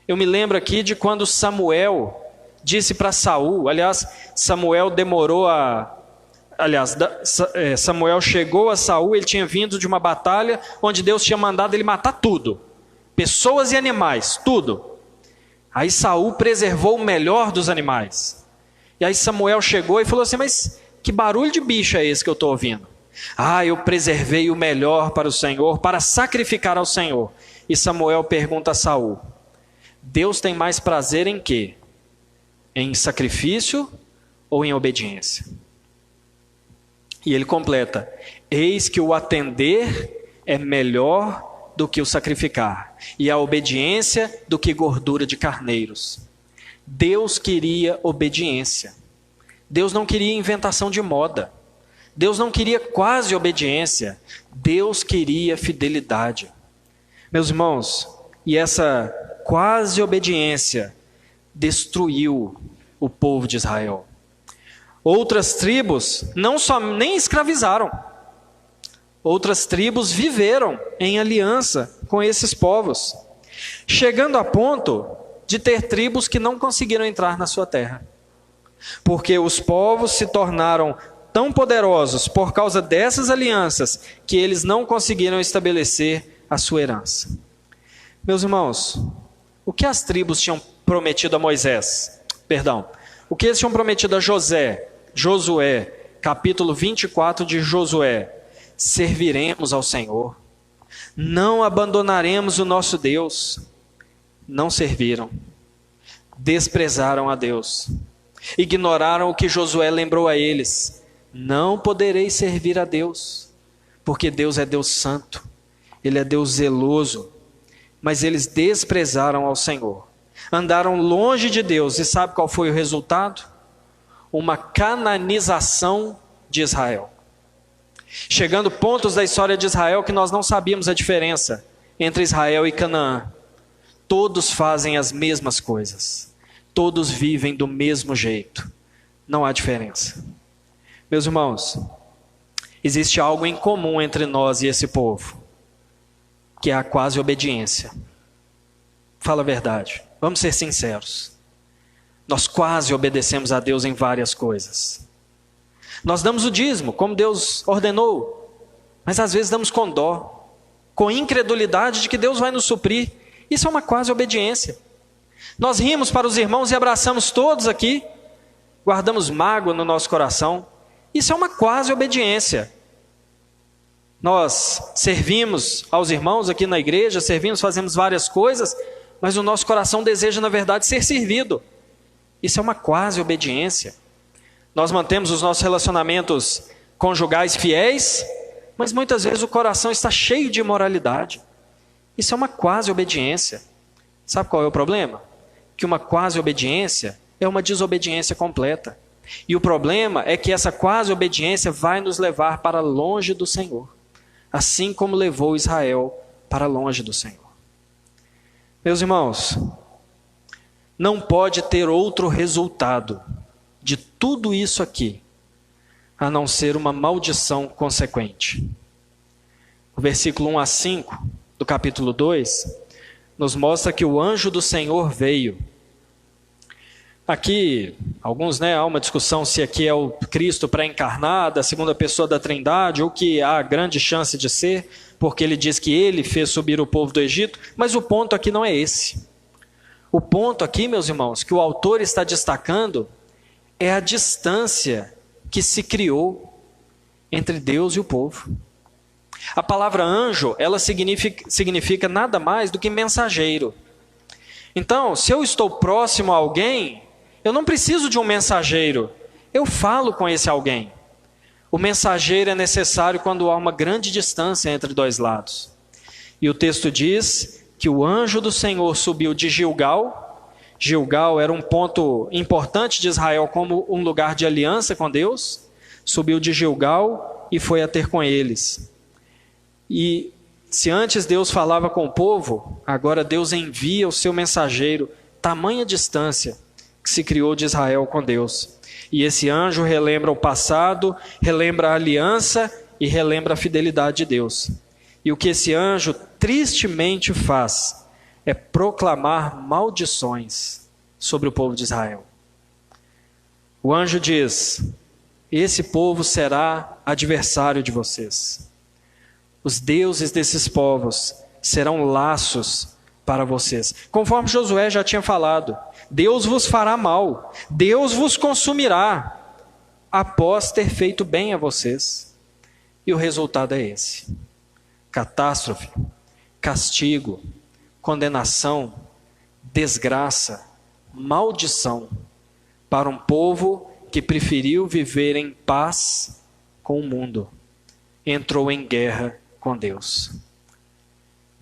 Eu me lembro aqui de quando Samuel disse para Saul, Samuel chegou a Saul, ele tinha vindo de uma batalha onde Deus tinha mandado ele matar tudo. Pessoas e animais, tudo. Aí Saul preservou o melhor dos animais. E aí Samuel chegou e falou assim: mas que barulho de bicho é esse que eu estou ouvindo? Eu preservei o melhor para o Senhor, para sacrificar ao Senhor. E Samuel pergunta a Saul: Deus tem mais prazer em quê? Em sacrifício ou em obediência? E ele completa: eis que o atender é melhor do que o sacrificar, e a obediência do que gordura de carneiros. Deus queria obediência. Deus não queria inventação de moda. Deus não queria quase obediência. Deus queria fidelidade. Meus irmãos, e essa quase obediência destruiu o povo de Israel. Outras tribos nem escravizaram. Outras tribos viveram em aliança com esses povos. chegando a ponto de ter tribos que não conseguiram entrar na sua terra, porque os povos se tornaram tão poderosos por causa dessas alianças que eles não conseguiram estabelecer a sua herança. Meus irmãos, o que as tribos tinham prometido a Moisés? O que eles tinham prometido a Josué, capítulo 24 de Josué: serviremos ao Senhor, não abandonaremos o nosso Deus. Não serviram, desprezaram a Deus, ignoraram o que Josué lembrou a eles: não podereis servir a Deus, porque Deus é Deus santo, Ele é Deus zeloso. Mas eles desprezaram ao Senhor, andaram longe de Deus, e sabe qual foi o resultado? Uma cananização de Israel. Chegando pontos da história de Israel que nós não sabíamos a diferença entre Israel e Canaã. Todos fazem as mesmas coisas, todos vivem do mesmo jeito, não há diferença. Meus irmãos, existe algo em comum entre nós e esse povo, que é a quase obediência. Fala a verdade, vamos ser sinceros. Nós quase obedecemos a Deus em várias coisas. Nós damos o dízimo, como Deus ordenou, mas às vezes damos com dó, com incredulidade de que Deus vai nos suprir. Isso é uma quase obediência. Nós rimos para os irmãos e abraçamos todos aqui, guardamos mágoa no nosso coração. Isso é uma quase obediência. Nós servimos aos irmãos aqui na igreja, fazemos várias coisas, mas o nosso coração deseja, na verdade, ser servido. Isso é uma quase obediência. Nós mantemos os nossos relacionamentos conjugais fiéis, mas muitas vezes o coração está cheio de imoralidade. Isso é uma quase obediência. Sabe qual é o problema? Que uma quase obediência é uma desobediência completa. E o problema é que essa quase obediência vai nos levar para longe do Senhor, assim como levou Israel para longe do Senhor. Meus irmãos, não pode ter outro resultado de tudo isso aqui, a não ser uma maldição consequente. O versículo 1 a 5 do capítulo 2 nos mostra que o anjo do Senhor veio. Aqui, há uma discussão se aqui é o Cristo pré-encarnado, a segunda pessoa da Trindade, ou que há grande chance de ser, porque ele diz que ele fez subir o povo do Egito, mas o ponto aqui não é esse. O ponto aqui, meus irmãos, que o autor está destacando é a distância que se criou entre Deus e o povo. A palavra anjo, ela significa nada mais do que mensageiro. Então, se eu estou próximo a alguém, eu não preciso de um mensageiro, eu falo com esse alguém. O mensageiro é necessário quando há uma grande distância entre dois lados. E o texto diz que o anjo do Senhor subiu de Gilgal. Gilgal era um ponto importante de Israel como um lugar de aliança com Deus. Subiu de Gilgal e foi a ter com eles. E se antes Deus falava com o povo, agora Deus envia o seu mensageiro, tamanha distância que se criou de Israel com Deus. E esse anjo relembra o passado, relembra a aliança e relembra a fidelidade de Deus. E o que esse anjo tristemente faz é proclamar maldições sobre o povo de Israel. O anjo diz: esse povo será adversário de vocês. Os deuses desses povos serão laços para vocês. Conforme Josué já tinha falado, Deus vos fará mal, Deus vos consumirá, após ter feito bem a vocês. E o resultado é esse: catástrofe, castigo, condenação, desgraça, maldição, para um povo que preferiu viver em paz com o mundo, entrou em guerra com Deus.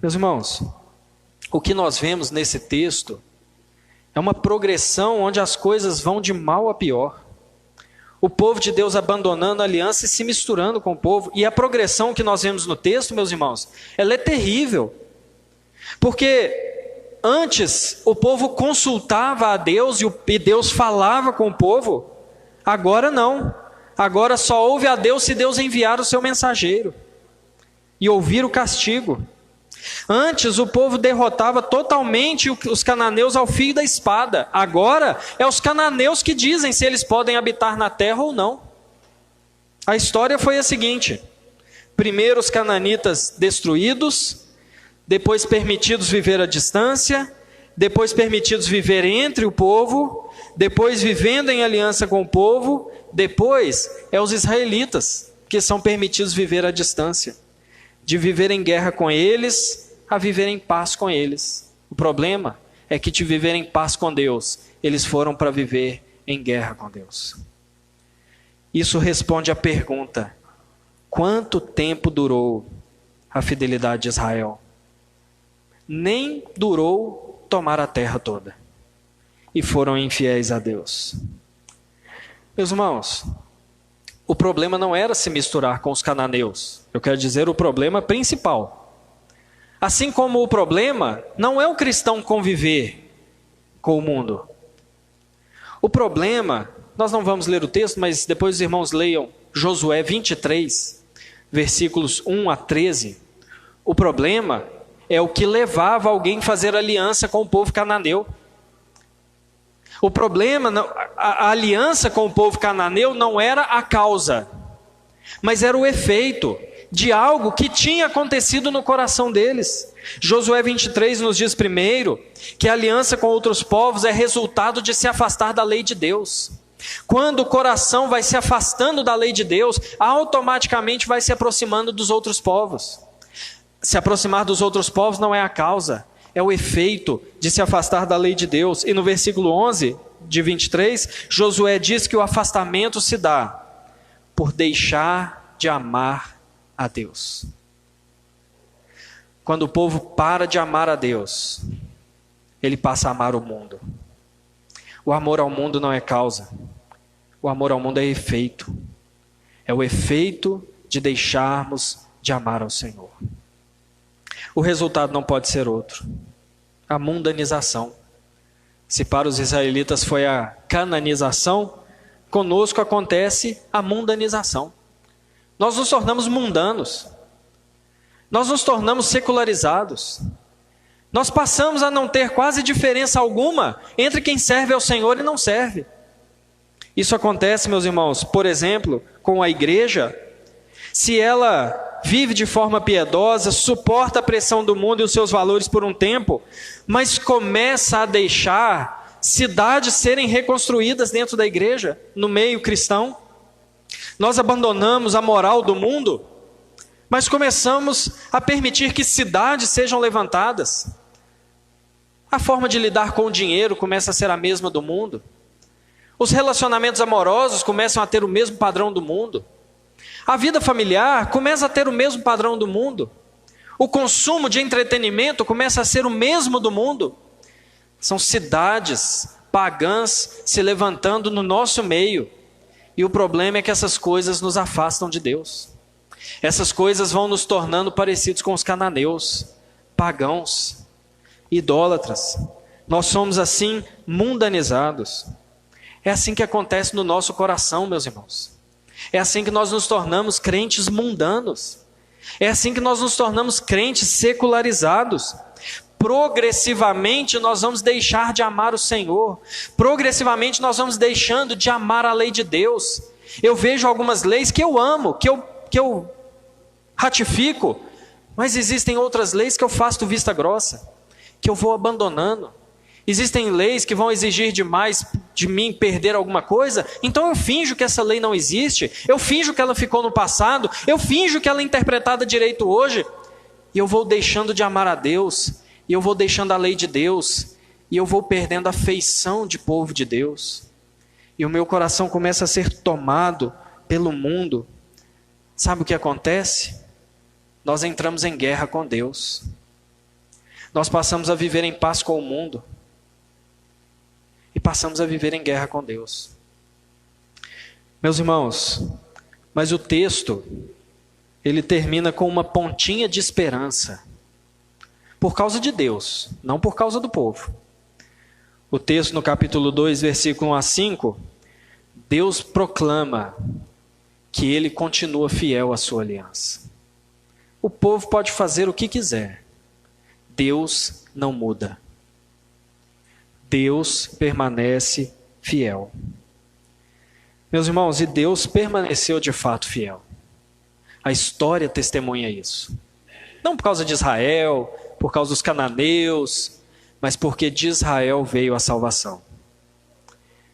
Meus irmãos, o que nós vemos nesse texto é uma progressão onde as coisas vão de mal a pior. O povo de Deus abandonando a aliança e se misturando com o povo. E a progressão que nós vemos no texto, meus irmãos, ela é terrível. Porque antes o povo consultava a Deus e Deus falava com o povo. Agora não. Agora só ouve a Deus se Deus enviar o seu mensageiro e ouvir o castigo. Antes o povo derrotava totalmente os cananeus ao fio da espada. Agora é os cananeus que dizem se eles podem habitar na terra ou não. A história foi a seguinte: primeiro os cananitas destruídos, depois permitidos viver à distância, depois permitidos viver entre o povo, depois vivendo em aliança com o povo, depois é os israelitas que são permitidos viver à distância, de viver em guerra com eles a viver em paz com eles. O problema é que de viver em paz com Deus, eles foram para viver em guerra com Deus. Isso responde à pergunta: quanto tempo durou a fidelidade de Israel? Nem durou tomar a terra toda. E foram infiéis a Deus. Meus irmãos, o problema não era se misturar com os cananeus. Eu quero dizer, o problema principal. Assim como o problema não é o cristão conviver com o mundo. O problema, nós não vamos ler o texto, mas depois os irmãos leiam Josué 23, versículos 1 a 13. O problema é o que levava alguém a fazer aliança com o povo cananeu. O problema, a aliança com o povo cananeu não era a causa, mas era o efeito de algo que tinha acontecido no coração deles. Josué 23 nos diz primeiro que a aliança com outros povos é resultado de se afastar da lei de Deus. Quando o coração vai se afastando da lei de Deus, automaticamente vai se aproximando dos outros povos. Se aproximar dos outros povos não é a causa, é o efeito de se afastar da lei de Deus. E no versículo 11 de 23, Josué diz que o afastamento se dá por deixar de amar a Deus. Quando o povo para de amar a Deus, ele passa a amar o mundo. O amor ao mundo não é causa, o amor ao mundo é efeito. É o efeito de deixarmos de amar ao Senhor. O resultado não pode ser outro: a mundanização. Se para os israelitas foi a cananização, conosco acontece a mundanização. Nós nos tornamos mundanos. Nós nos tornamos secularizados. Nós passamos a não ter quase diferença alguma entre quem serve ao Senhor e não serve. Isso acontece, meus irmãos, por exemplo, com a igreja. Se ela vive de forma piedosa, suporta a pressão do mundo e os seus valores por um tempo, mas começa a deixar cidades serem reconstruídas dentro da igreja, no meio cristão. Nós abandonamos a moral do mundo, mas começamos a permitir que cidades sejam levantadas. A forma de lidar com o dinheiro começa a ser a mesma do mundo. Os relacionamentos amorosos começam a ter o mesmo padrão do mundo. A vida familiar começa a ter o mesmo padrão do mundo. O consumo de entretenimento começa a ser o mesmo do mundo. São cidades pagãs se levantando no nosso meio. E o problema é que essas coisas nos afastam de Deus. Essas coisas vão nos tornando parecidos com os cananeus, pagãos, idólatras. Nós somos assim mundanizados. É assim que acontece no nosso coração, meus irmãos. É assim que nós nos tornamos crentes mundanos. É assim que nós nos tornamos crentes secularizados. Progressivamente nós vamos deixar de amar o Senhor. Progressivamente nós vamos deixando de amar a lei de Deus. Eu vejo algumas leis que eu amo, que eu ratifico, mas existem outras leis que eu faço vista grossa, que eu vou abandonando. Existem leis que vão exigir demais de mim perder alguma coisa, então eu finjo que essa lei não existe, eu finjo que ela ficou no passado, eu finjo que ela é interpretada direito hoje, e eu vou deixando de amar a Deus, e eu vou deixando a lei de Deus, e eu vou perdendo a feição de povo de Deus, e o meu coração começa a ser tomado pelo mundo. Sabe o que acontece? Nós entramos em guerra com Deus, nós passamos a viver em paz com o mundo, e passamos a viver em guerra com Deus. Meus irmãos, mas o texto, ele termina com uma pontinha de esperança, por causa de Deus, não por causa do povo. O texto no capítulo 2, versículo 1 a 5, Deus proclama que Ele continua fiel à sua aliança. O povo pode fazer o que quiser, Deus não muda. Deus permanece fiel. Meus irmãos, e Deus permaneceu de fato fiel. A história testemunha isso. Não por causa de Israel, por causa dos cananeus, mas porque de Israel veio a salvação.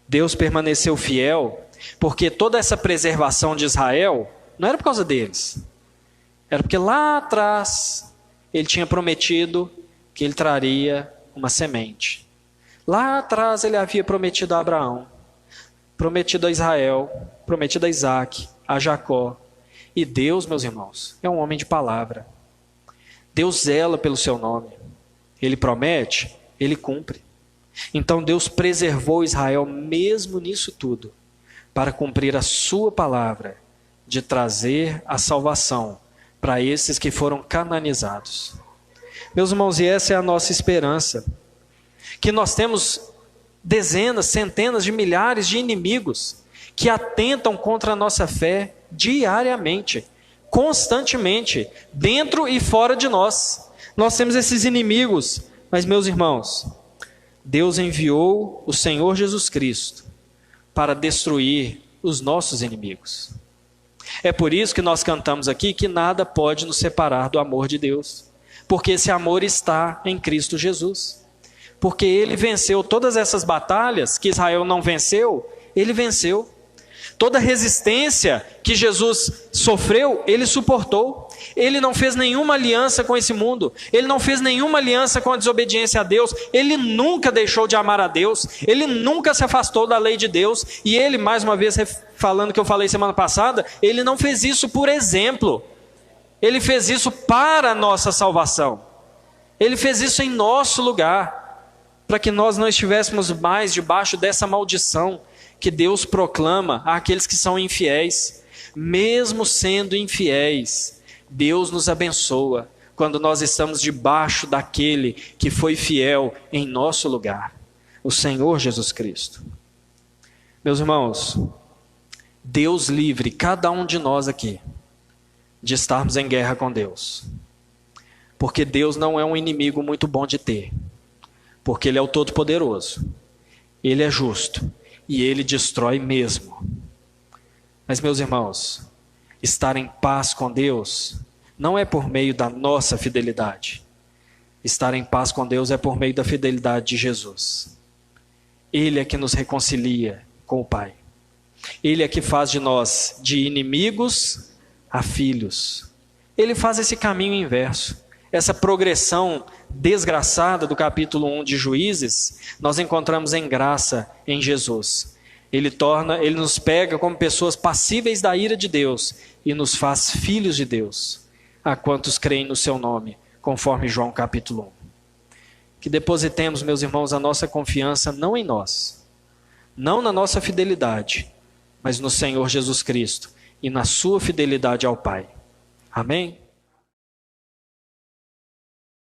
Deus permaneceu fiel porque toda essa preservação de Israel não era por causa deles. Era porque lá atrás ele tinha prometido que ele traria uma semente. Lá atrás ele havia prometido a Abraão, prometido a Israel, prometido a Isaac, a Jacó. E Deus, meus irmãos, é um homem de palavra. Deus zela pelo seu nome. Ele promete, ele cumpre. Então Deus preservou Israel mesmo nisso tudo, para cumprir a sua palavra de trazer a salvação para esses que foram cananizados. Meus irmãos, e essa é a nossa esperança, que nós temos dezenas, centenas de milhares de inimigos que atentam contra a nossa fé diariamente, constantemente, dentro e fora de nós. Nós temos esses inimigos, mas meus irmãos, Deus enviou o Senhor Jesus Cristo para destruir os nossos inimigos. É por isso que nós cantamos aqui que nada pode nos separar do amor de Deus, porque esse amor está em Cristo Jesus. Porque ele venceu todas essas batalhas que Israel não venceu, ele venceu. Toda resistência que Jesus sofreu, ele suportou. Ele não fez nenhuma aliança com esse mundo. Ele não fez nenhuma aliança com a desobediência a Deus. Ele nunca deixou de amar a Deus. Ele nunca se afastou da lei de Deus. E ele, mais uma vez, falando o que eu falei semana passada, ele não fez isso por exemplo. Ele fez isso para a nossa salvação. Ele fez isso em nosso lugar, para que nós não estivéssemos mais debaixo dessa maldição que Deus proclama àqueles que são infiéis. Mesmo sendo infiéis, Deus nos abençoa quando nós estamos debaixo daquele que foi fiel em nosso lugar, o Senhor Jesus Cristo. Meus irmãos, Deus livre cada um de nós aqui de estarmos em guerra com Deus, porque Deus não é um inimigo muito bom de ter, porque Ele é o Todo-Poderoso, Ele é justo e Ele destrói mesmo. Mas, meus irmãos, estar em paz com Deus não é por meio da nossa fidelidade. Estar em paz com Deus é por meio da fidelidade de Jesus. Ele é que nos reconcilia com o Pai. Ele é que faz de nós de inimigos a filhos. Ele faz esse caminho inverso. Essa progressão desgraçada do capítulo 1 de Juízes, nós encontramos em graça em Jesus. Ele nos pega como pessoas passíveis da ira de Deus e nos faz filhos de Deus, a quantos creem no seu nome, conforme João capítulo 1. Que depositemos, meus irmãos, a nossa confiança não em nós, não na nossa fidelidade, mas no Senhor Jesus Cristo e na sua fidelidade ao Pai. Amém?